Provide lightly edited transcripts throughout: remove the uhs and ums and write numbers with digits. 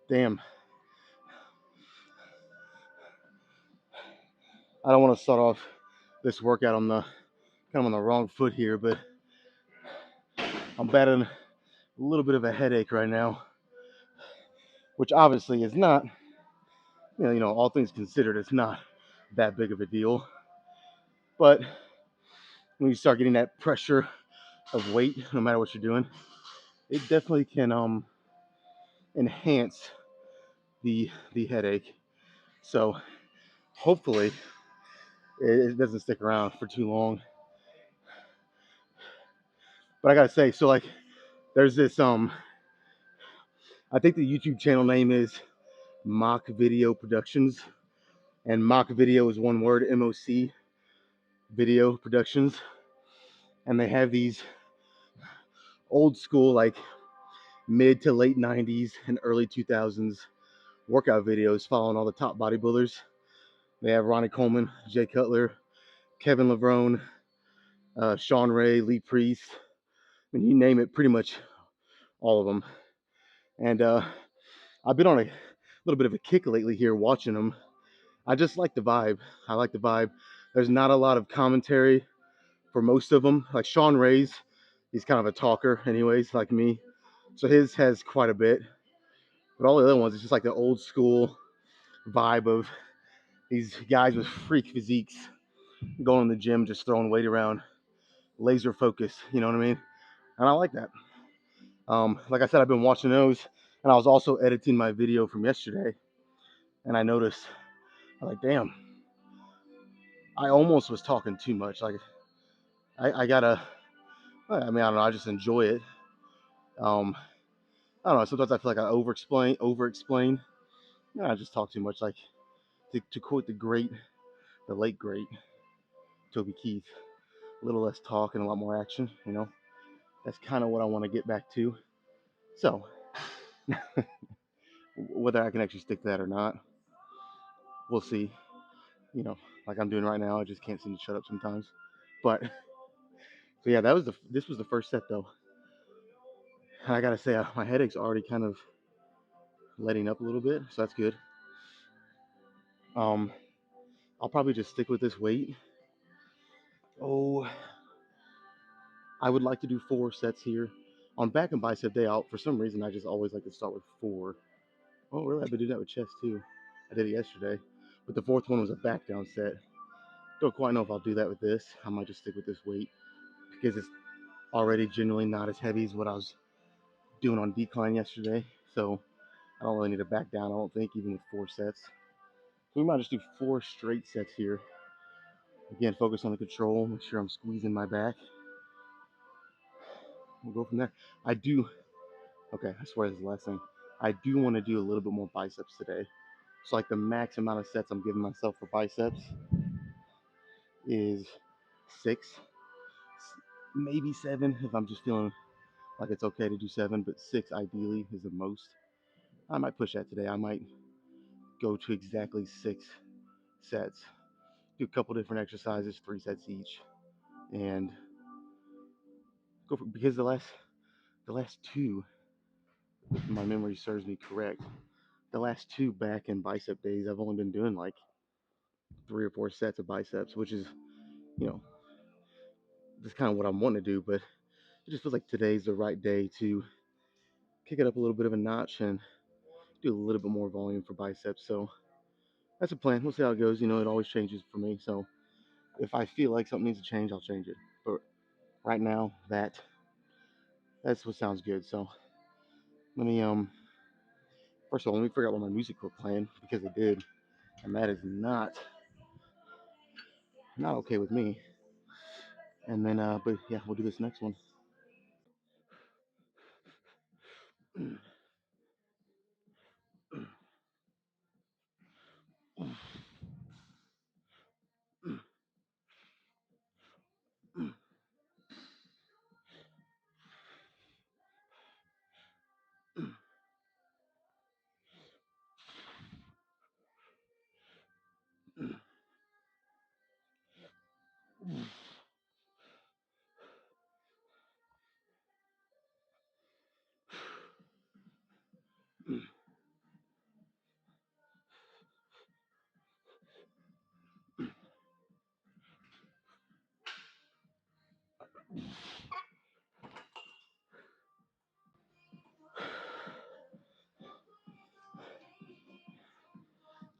Damn. I don't want to start off this workout on the kind of on the wrong foot here, but I'm battling a little bit of a headache right now, which obviously is not, all things considered, it's not that big of a deal. But when you start getting that pressure of weight, no matter what you're doing, it definitely can enhance the headache. So hopefully it doesn't stick around for too long. But I gotta say, so like there's this I think the YouTube channel name is Mock Video Productions, and Mock Video is one word, MOC Video Productions, and they have these old school, like mid to late 90s and early 2000s workout videos following all the top bodybuilders. They have Ronnie Coleman, Jay Cutler, Kevin Levrone, Sean Ray, Lee Priest. I mean, you name it, pretty much all of them. And I've been on a little bit of a kick lately here watching them. I just like the vibe. I like the vibe. There's not a lot of commentary for most of them. Like Sean Ray's, he's kind of a talker anyways, like me. So his has quite a bit. But all the other ones, it's just like the old school vibe of these guys with freak physiques going to the gym, just throwing weight around, laser focus, you know what I mean? And I like that. Like I said, I've been watching those, and I was also editing my video from yesterday, and I noticed, I'm like, damn, I almost was talking too much. Like, I gotta, I mean, I don't know, I just enjoy it. I don't know, sometimes I feel like I over-explain. I just talk too much. Like, to quote the late great Toby Keith, a little less talk and a lot more action, That's kind of what I want to get back to. So, whether I can actually stick to that or not, we'll see. Like I'm doing right now, I just can't seem to shut up sometimes. But so yeah, this was the first set though. And I gotta say, my headache's already kind of letting up a little bit, so that's good. Um, I'll probably just stick with this weight. Oh, I would like to do 4 sets here. On back and bicep day out, for some reason, I just always like to start with 4. Oh, really? I've been doing that with chest too. I did it yesterday. But the 4th one was a back down set. Don't quite know if I'll do that with this. I might just stick with this weight because it's already generally not as heavy as what I was doing on decline yesterday. So I don't really need to back down, I don't think, even with 4 sets. So we might just do 4 straight sets here Again, focus on the control. Make sure I'm squeezing my back. We'll go from there. I do. Okay, I swear this is the last thing. I do want to do a little bit more biceps today. So like the max amount of sets I'm giving myself for biceps is 6, maybe 7 if I'm just feeling like it's okay to do 7, but 6 ideally is the most. I might push that today. I might go to exactly 6 sets. Do a couple different exercises, 3 sets each, and go for because the last two, if my memory serves me correct, the last two back in bicep days, I've only been doing like 3 or 4 sets of biceps, which is, you know, that's kind of what I'm wanting to do. But it just feels like today's the right day to kick it up a little bit of a notch and do a little bit more volume for biceps. So that's a plan. We'll see how it goes. You know, it always changes for me. So if I feel like something needs to change, I'll change it. But right now, that's what sounds good. So let me first of all, let me figure out what my music quit playing because it did, and that is not okay with me. And then but yeah, we'll do this next one.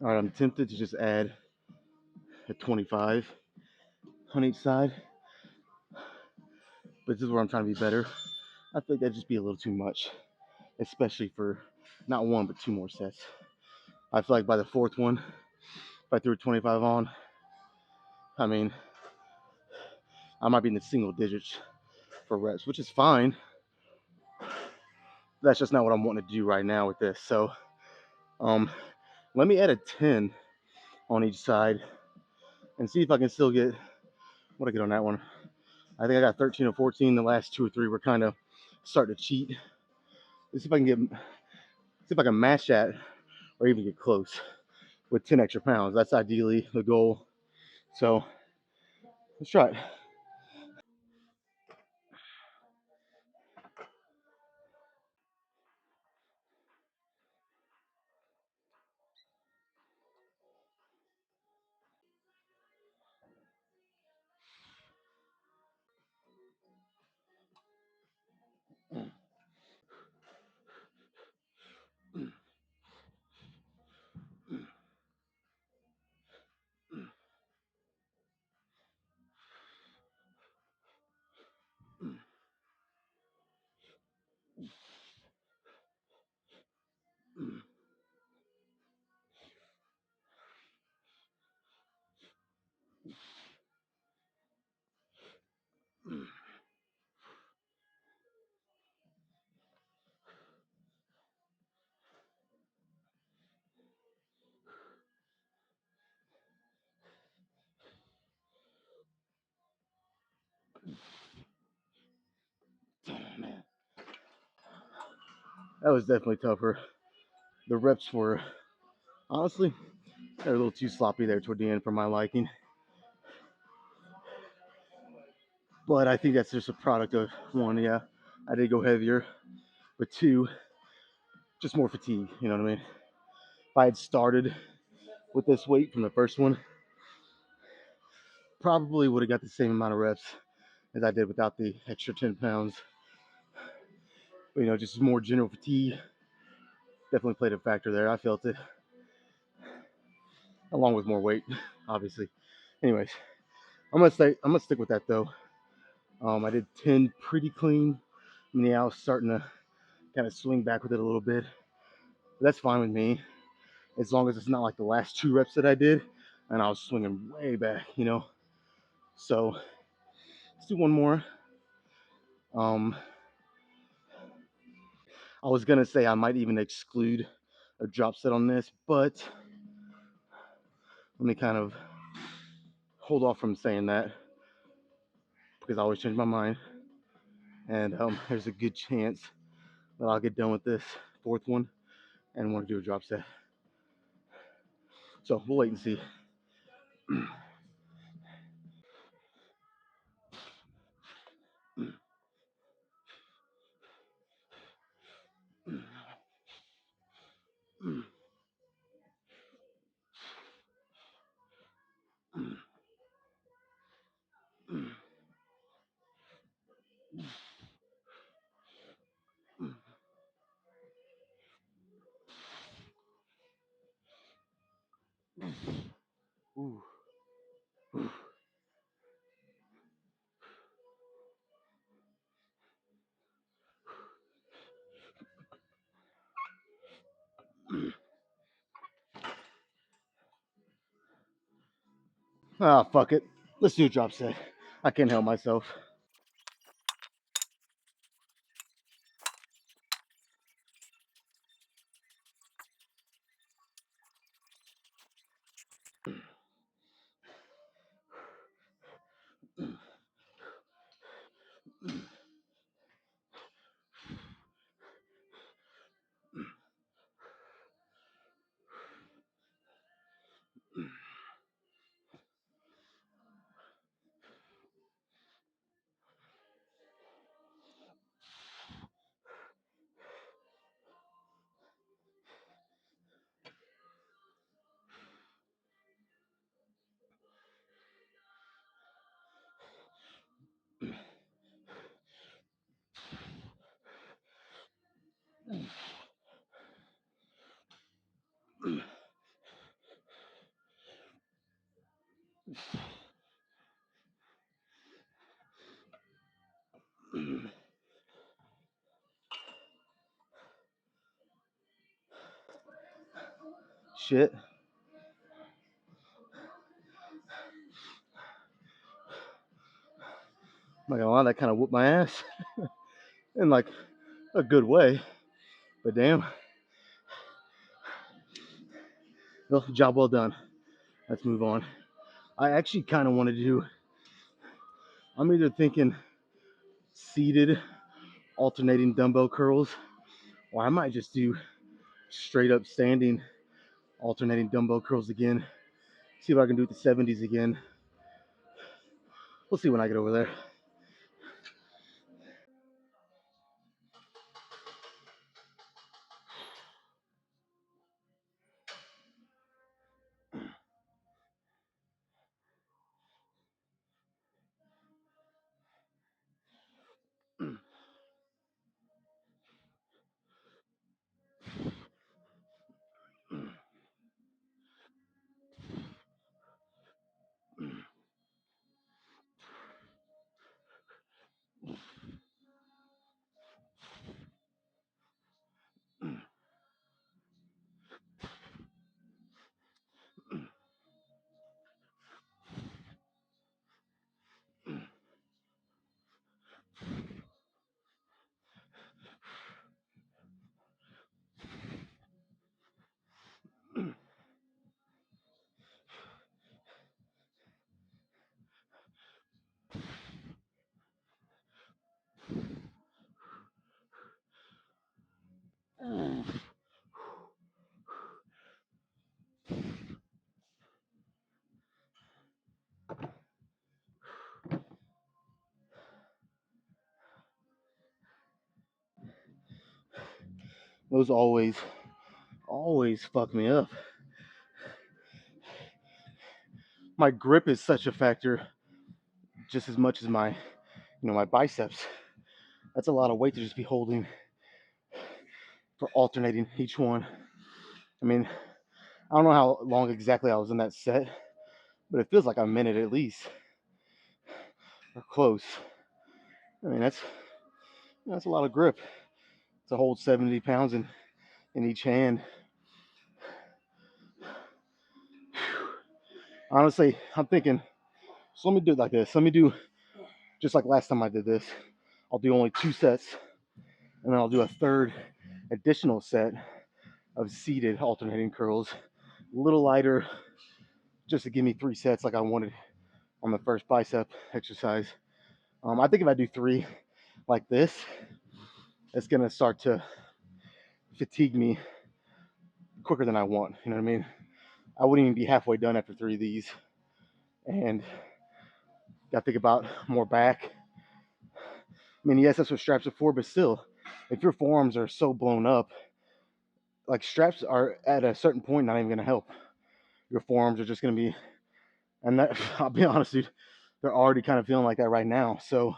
All right, I'm tempted to just add a 25 on each side, but this is where I'm trying to be better. I think that'd just be a little too much, especially for not one but 2 more sets. I feel like by the fourth one, if I threw a 25 on, I mean, I might be in the single digits for reps, which is fine. That's just not what I'm wanting to do right now with this. So, um, let me add a 10 on each side and see if I can still get what I get on that one. I think I got 13 or 14. The last 2 or 3 were kind of starting to cheat. Let's see if I can see if I can match that or even get close with 10 extra pounds. That's ideally the goal. So let's try it. Man, that was definitely tougher. The reps were honestly they're a little too sloppy there toward the end for my liking. But I think that's just a product of one, yeah, I did go heavier, but two, just more fatigue. You know what I mean? If I had started with this weight from the first one, probably would have got the same amount of reps as I did without the extra 10 pounds. But, you know, just more general fatigue definitely played a factor there. I felt it, along with more weight, obviously. Anyways, I'm gonna stick with that though. I did 10 pretty clean. I mean, yeah, I was starting to kind of swing back with it a little bit. But that's fine with me, as long as it's not like the last 2 reps that I did, and I was swinging way back, you know. So let's do one more. I was gonna say I might even exclude a drop set on this, but let me kind of hold off from saying that because I always change my mind. And there's a good chance that I'll get done with this fourth one and want to do a drop set. So we'll wait and see. Ooh. Ah, fuck it. Let's do a drop set. I can't help myself. Shit. I'm not gonna lie, that kind of whooped my ass in like a good way. But damn, well, job well done. Let's move on. I actually kind of wanted to do. I'm either thinking seated alternating dumbbell curls, or I might just do straight up standing alternating dumbbell curls again. See if I can do it the 70s again. We'll see when I get over there. Those always fuck me up. My grip is such a factor, just as much as my biceps. That's a lot of weight to just be holding for alternating each one. I mean, I don't know how long exactly I was in that set, but it feels like a minute at least, or close. I mean, that's a lot of grip to hold 70 pounds in each hand. Honestly, I'm thinking So let me do it like this. Let me do just like last time I did this. I'll do only 2 sets, and then I'll do a third additional set of seated alternating curls, a little lighter, just to give me 3 sets like I wanted on the first bicep exercise. I think if I do 3 like this, it's gonna start to fatigue me quicker than I want. You know what I mean? I wouldn't even be halfway done after 3 of these, and got to think about more back. I mean, yes, that's what straps are for, but still, if your forearms are so blown up, like straps are at a certain point not even gonna help. Your forearms are just gonna be, and that, I'll be honest, dude, they're already kind of feeling like that right now. So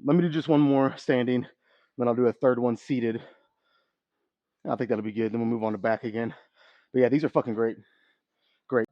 let me do just one more standing, then I'll do a third one seated. I think that'll be good. Then we'll move on to back again. But yeah, these are fucking great. Great.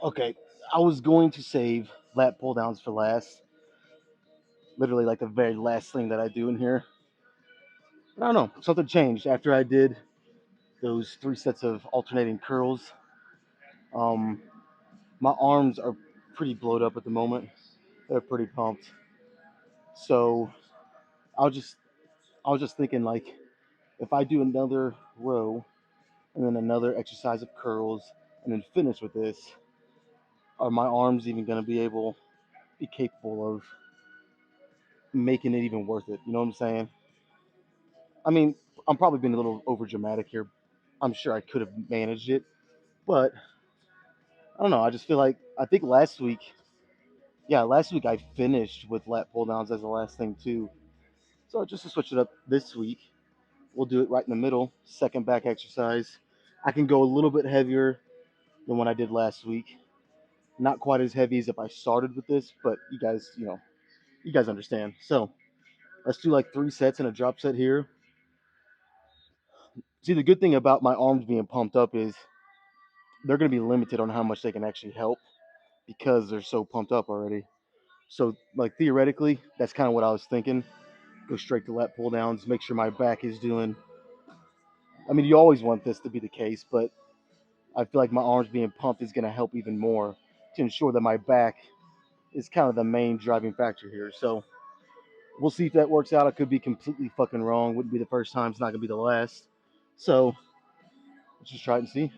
Okay, I was going to save lat pull downs for last, literally like the very last thing that I do in here. But I don't know, something changed after I did those 3 sets of alternating curls. Um, my arms are pretty blowed up at the moment. They're pretty pumped. So I was just I was just thinking like if I do another row and then another exercise of curls and then finish with this, are my arms even going to be capable of making it even worth it? You know what I'm saying? I mean, I'm probably being a little over dramatic here. I'm sure I could have managed it, but I don't know. I just feel like I think last week I finished with lat pull downs as the last thing too. So just to switch it up this week, we'll do it right in the middle, second back exercise. I can go a little bit heavier than what I did last week. Not quite as heavy as if I started with this, but you guys understand. So let's do like 3 sets and a drop set here. See, the good thing about my arms being pumped up is they're going to be limited on how much they can actually help because they're so pumped up already. So, like theoretically, that's kind of what I was thinking. Go straight to lat pull downs, make sure my back is doing. I mean, you always want this to be the case, but I feel like my arms being pumped is going to help even more to ensure that my back is kind of the main driving factor here. So We'll see if that works out. I could be completely fucking wrong. Wouldn't be the first time. It's not gonna be the last. So let's just try it and see.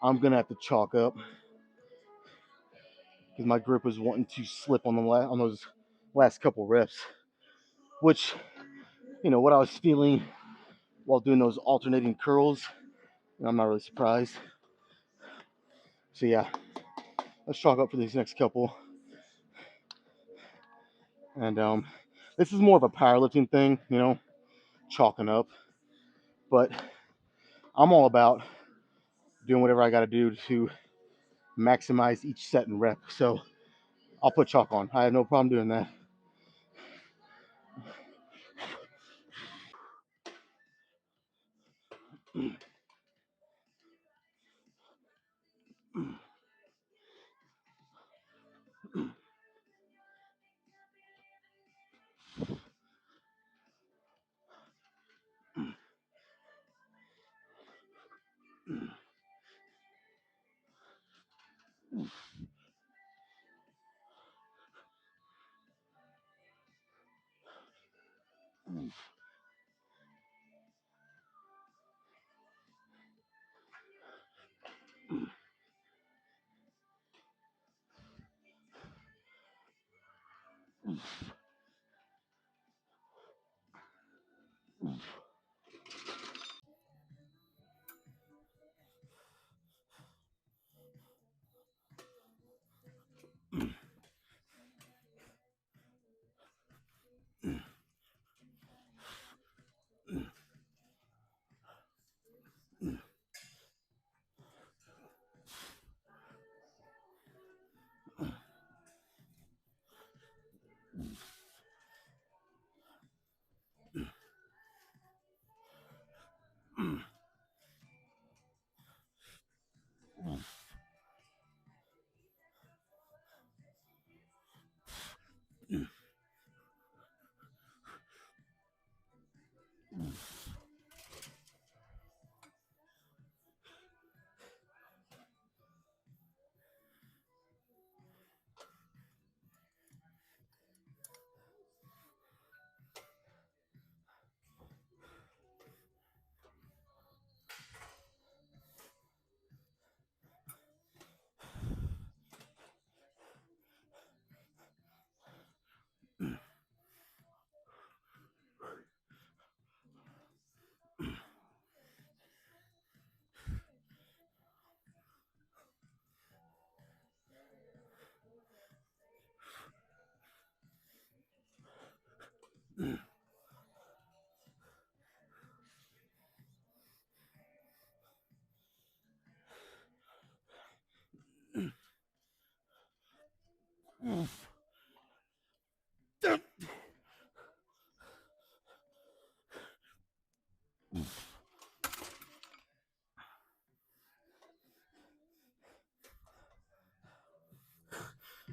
I'm gonna have to chalk up because my grip was wanting to slip on on those last couple reps, which what I was feeling while doing those alternating curls. I'm not really surprised. So yeah, let's chalk up for these next couple. And this is more of a powerlifting thing, chalking up. But I'm all about doing whatever I got to do to maximize each set and rep. So I'll put chalk on. I have no problem doing that.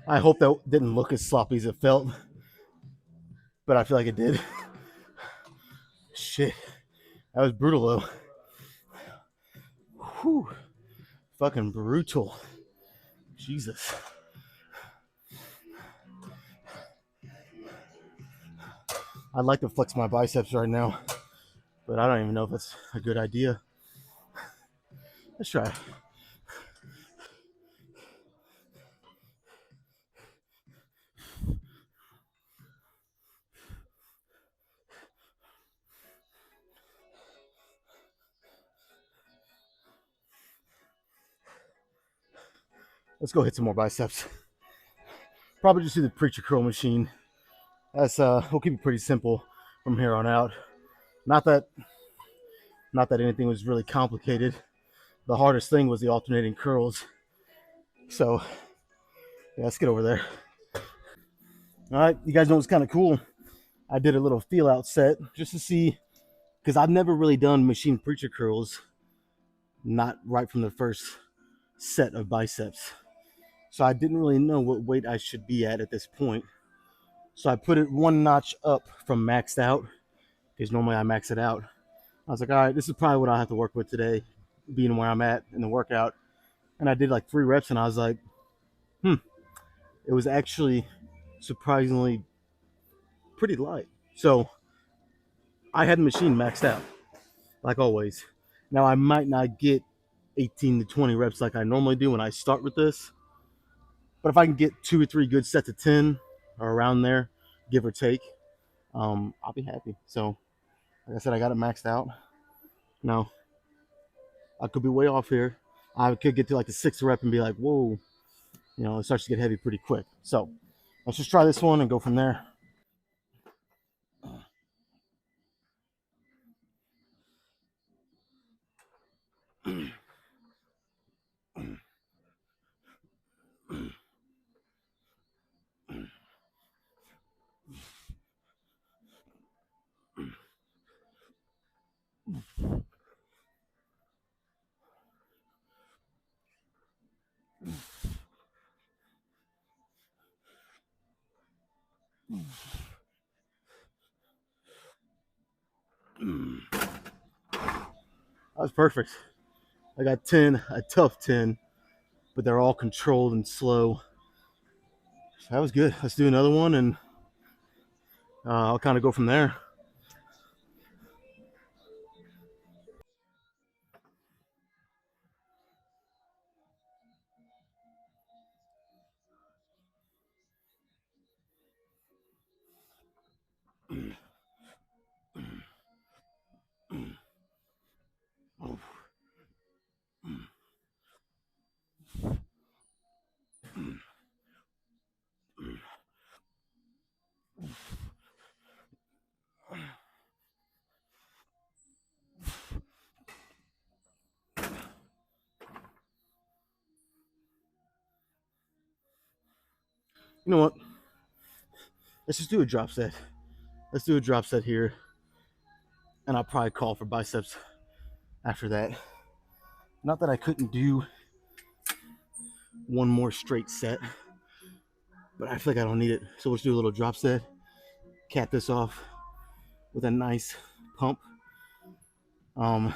I hope that didn't look as sloppy as it felt, but I feel like it did. Shit, that was brutal though. Whew. Fucking brutal. Jesus. I'd like to flex my biceps right now, but I don't even know if that's a good idea. Let's try it. Let's go hit some more biceps. Probably just do the preacher curl machine. That's we'll keep it pretty simple from here on out. Not that anything was really complicated. The hardest thing was the alternating curls. So yeah, let's get over there. All right, you guys know what's kind of cool? I did a little feel out set just to see, because I've never really done machine preacher curls, not right from the first set of biceps. So I didn't really know what weight I should be at this point. So I put it one notch up from maxed out, because normally I max it out. I was like, all right, this is probably what I have to work with today, being where I'm at in the workout. And I did like 3 reps, and I was like, it was actually surprisingly pretty light. So I had the machine maxed out, like always. Now I might not get 18 to 20 reps like I normally do when I start with this, but if I can get 2 or 3 good sets of 10 or around there, give or take, I'll be happy. So, like I said, I got it maxed out. Now, I could be way off here. I could get to like the 6th rep and be like, whoa, it starts to get heavy pretty quick. So, let's just try this one and go from there. That was perfect. I got 10, a tough 10, but they're all controlled and slow. So that was good. Let's do another one, and I'll kind of go from there. You know what? Let's just do a drop set. Let's do a drop set here, and I'll probably call for biceps after that. Not that I couldn't do one more straight set, but I feel like I don't need it. So let's do a little drop set, cap this off with a nice pump, and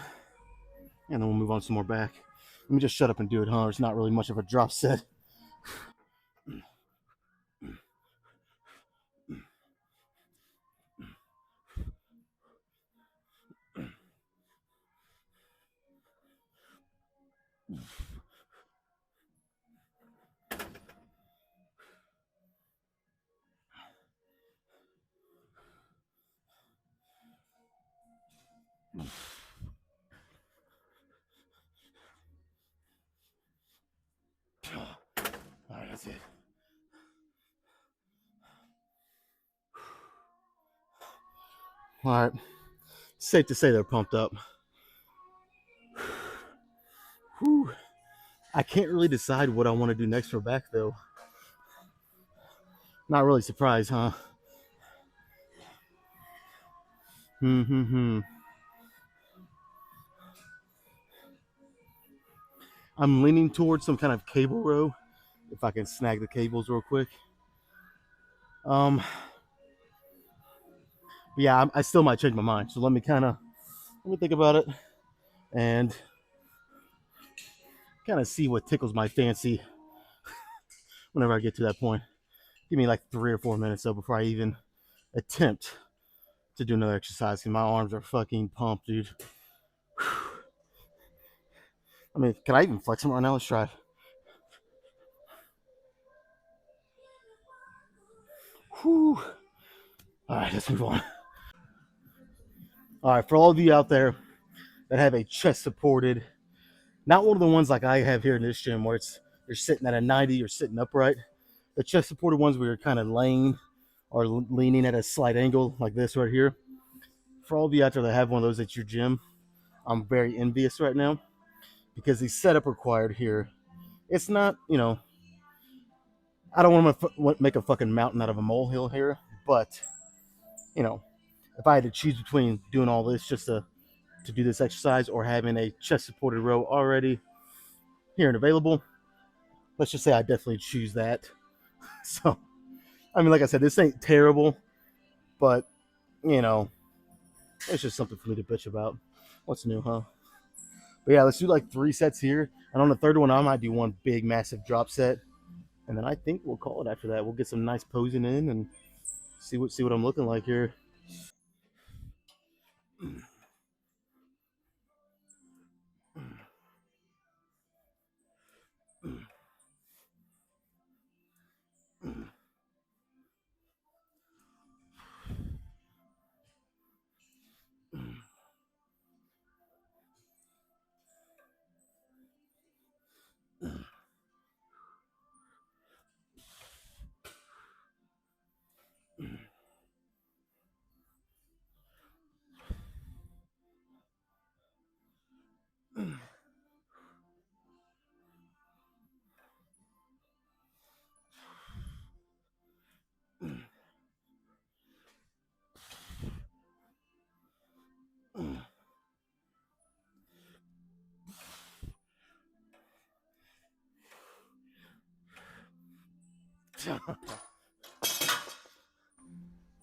then we'll move on some more back. Let me just shut up and do it, huh? It's not really much of a drop set. All right, that's it. All right, safe to say they're pumped up. Whew. I can't really decide what I want to do next for back though. Not really surprised, huh? Hmm. I'm leaning towards some kind of cable row, if I can snag the cables real quick. Um, yeah, I still might change my mind. So let me think about it and kind of see what tickles my fancy whenever I get to that point. Give me like 3 or 4 minutes though before I even attempt to do another exercise. Cause my arms are fucking pumped, dude. I mean, can I even flex them right now? Let's try it. Whew. All right, let's move on. All right, for all of you out there that have a chest supported, not one of the ones like I have here in this gym where it's you're sitting at a 90, you're sitting upright. The chest supported ones where you're kind of laying or leaning at a slight angle like this right here. For all of you out there that have one of those at your gym, I'm very envious right now because the setup required here, it's not, I don't want to make a fucking mountain out of a molehill here, but, you know, if I had to choose between doing all this just to do this exercise or having a chest supported row already here and available, let's just say I definitely choose that. So, I mean, like I said, this ain't terrible, but, you know, it's just something for me to bitch about. What's new, huh? But yeah, let's do like 3 sets here. And on the third one, I might do one big, massive drop set. And then I think we'll call it after that. We'll get some nice posing in and see what I'm looking like here.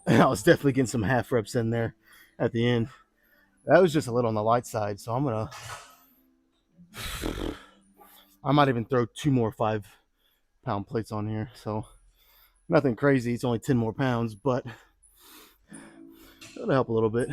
I was definitely getting some half reps in there at the end. That was just a little on the light side, so I might even throw 2 more 5-pound plates on here. So nothing crazy. It's only 10 more pounds, but it'll help a little bit.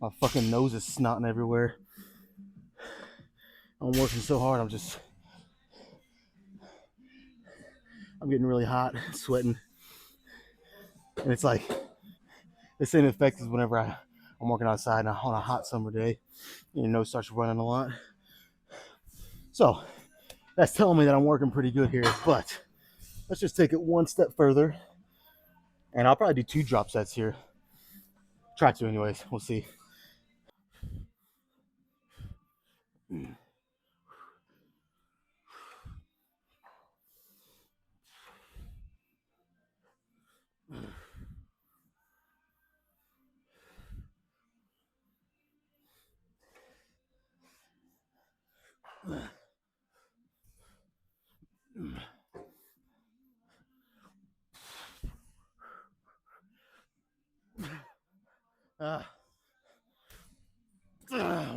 My fucking nose is snotting everywhere. I'm working so hard. I'm getting really hot, sweating, and it's like the same effect as whenever I'm working outside on a hot summer day. Your nose starts running a lot. So that's telling me that I'm working pretty good here. But let's just take it one step further, and I'll probably do 2 drop sets here. Try to, anyways. We'll see.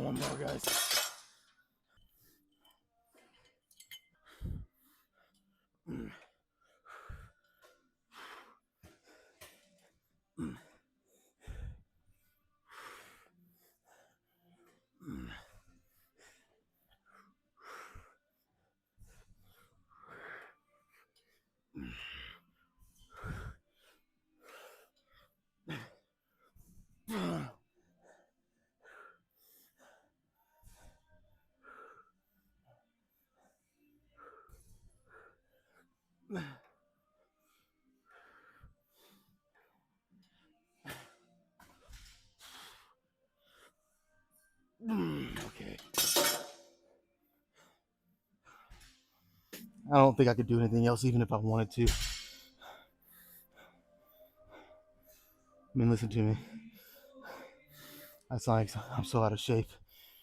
One more, guys. Okay. I don't think I could do anything else, even if I wanted to. I mean, listen to me. That's like I'm so out of shape,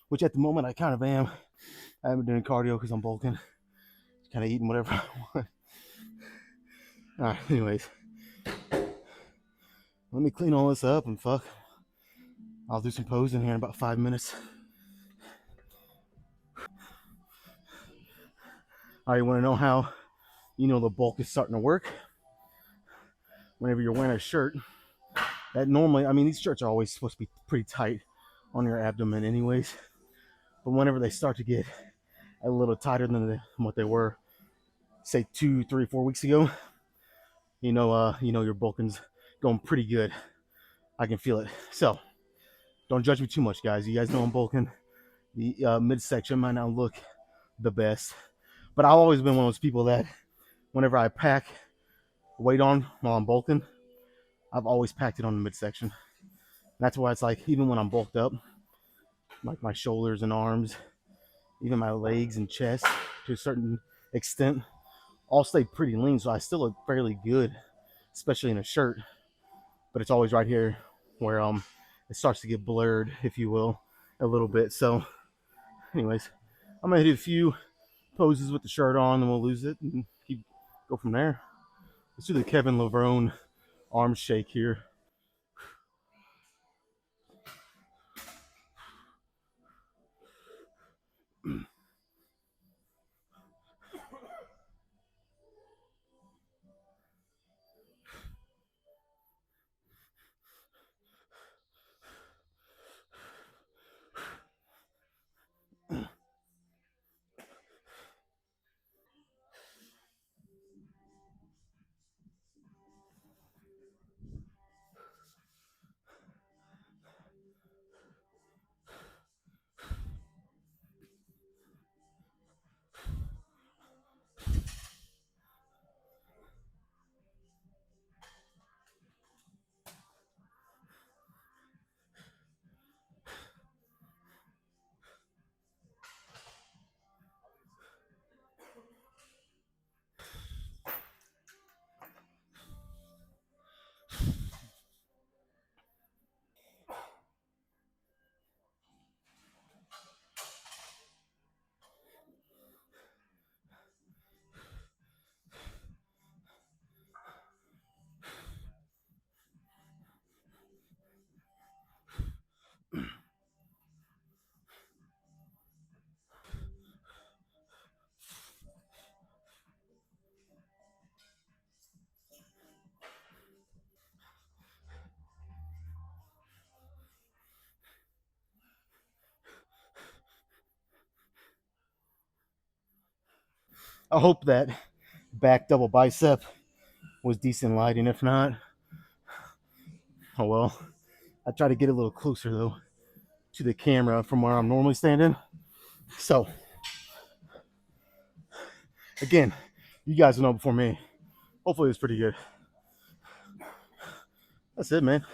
which at the moment I kind of am. I haven't been doing cardio because I'm bulking, kind of eating whatever I want. All right, anyways, let me clean all this up and fuck. I'll do some posing here in about 5 minutes. All right, you want to know how you know the bulk is starting to work? Whenever you're wearing a shirt, that normally, I mean, these shirts are always supposed to be pretty tight on your abdomen, anyways. But whenever they start to get a little tighter than what they were, say 2, 3, 4 weeks ago, you know your bulking's going pretty good. I can feel it. So don't judge me too much, guys. You guys know I'm bulking. The midsection might not look the best, but I've always been one of those people that whenever I pack weight on while I'm bulking, I've always packed it on the midsection. That's why it's like even when I'm bulked up, like my shoulders and arms, even my legs and chest to a certain extent, all stay pretty lean. So I still look fairly good, especially in a shirt. But it's always right here where it starts to get blurred, if you will, a little bit. So, anyways, I'm gonna do a few poses with the shirt on, and we'll lose it and go from there. Let's do the Kevin Levrone arm shake here. I hope that back double bicep was decent lighting. If not, oh well. I try to get a little closer though to the camera from where I'm normally standing. So again, you guys will know before me. Hopefully it's pretty good. That's it, man.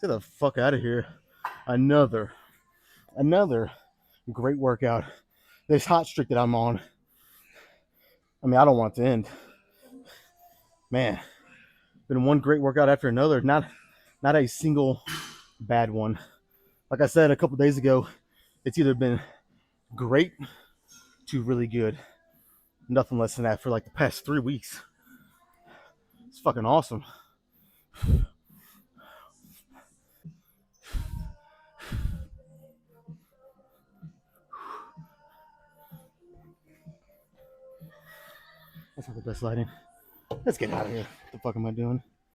Get the fuck out of here. Another great workout. This hot streak that I'm on. I mean, I don't want it to end. Man, been one great workout after another. Not a single bad one. Like I said a couple days ago, it's either been great to really good. Nothing less than that for like the past 3 weeks. It's fucking awesome. That's not the best lighting. Let's get out of here. What the fuck am I doing?